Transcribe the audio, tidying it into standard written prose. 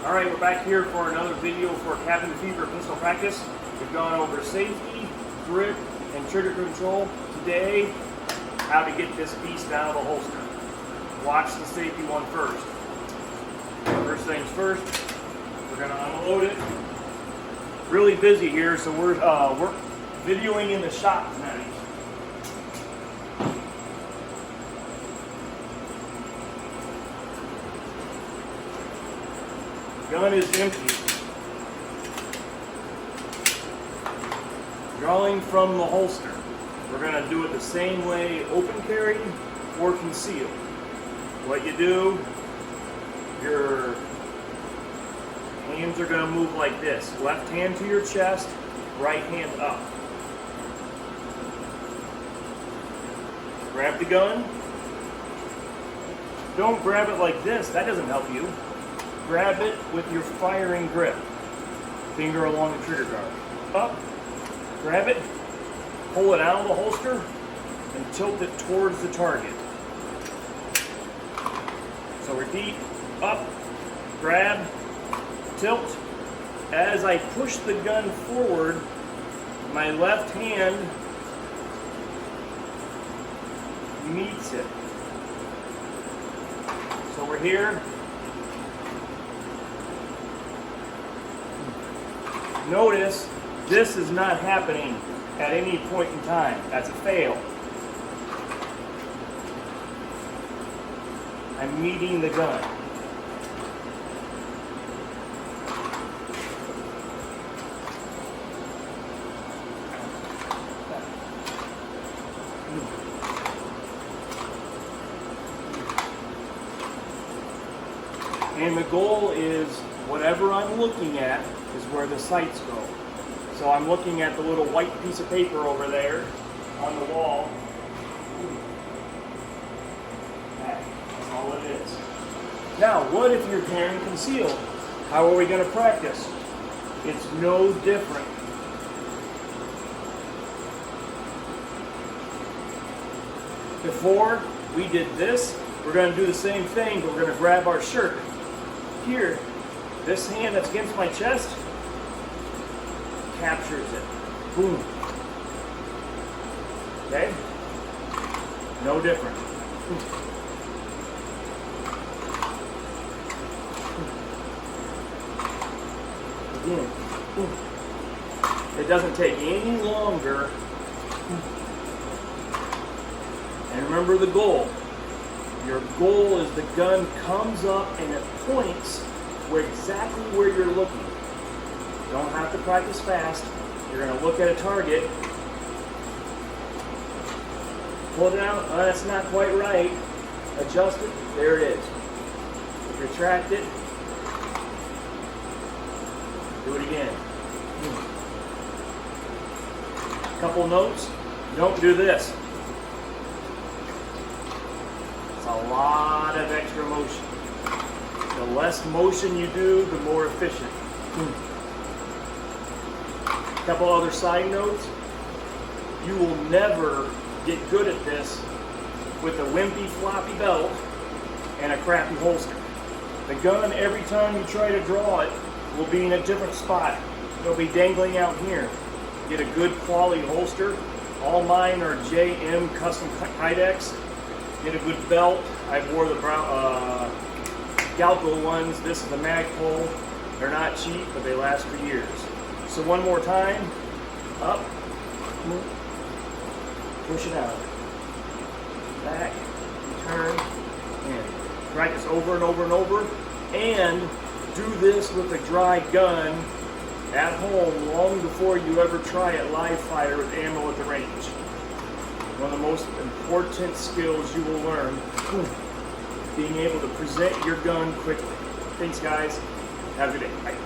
All right, we're back here for another video for cabin fever pistol practice. We've gone over safety, grip, and trigger control. Today, how to get this beast out of the holster. Watch the safety one first. First things first, we're gonna unload it. Really busy here, so we're videoing in the shop tonight. Gun is empty. Drawing from the holster. We're going to do it the same way, open carry or concealed. What you do, your hands are going to move like this. Left hand to your chest, right hand up. Grab the gun. Don't grab it like this, that doesn't help you. Grab it with your firing grip. Finger along the trigger guard. Up, grab it, pull it out of the holster, and tilt it towards the target. So repeat, up, grab, tilt. As I push the gun forward, my left hand meets it. So we're here. Notice, this is not happening at any point in time. That's a fail. I'm meeting the gun. And the goal is whatever I'm looking at is where the sights go. So I'm looking at the little white piece of paper over there on the wall. That's all it is. Now, what if you're carrying concealed? How are we going to practice? It's no different. Before we did this, we're going to do the same thing, but we're going to grab our shirt. Here, this hand that's against my chest captures it. Boom. Okay? No different. Again. Boom. It doesn't take any longer. And remember the goal. Your goal is the gun comes up and it points exactly where you're looking. Don't have to practice fast. You're going to look at a target. Pull it out. Oh, that's not quite right. Adjust it. There it is. Retract it. Do it again. Couple notes. Don't do this. It's a lot of extra motion. The less motion you do, the more efficient. A couple other side notes. You will never get good at this with a wimpy floppy belt and a crappy holster. The gun, every time you try to draw it, will be in a different spot. It'll be dangling out here. Get a good quality holster. All mine are JM Custom Kydex. Get a good belt. I wore the Galco ones. This is the Magpul. They're not cheap, but they last for years. So one more time. Up. Push it out. Back. Turn. In. Practice over and over and over. And do this with a dry gun at home long before you ever try it live fire with ammo at the range. One of the most important skills you will learn, being able to present your gun quickly. Thanks, guys. Have a good day. Bye.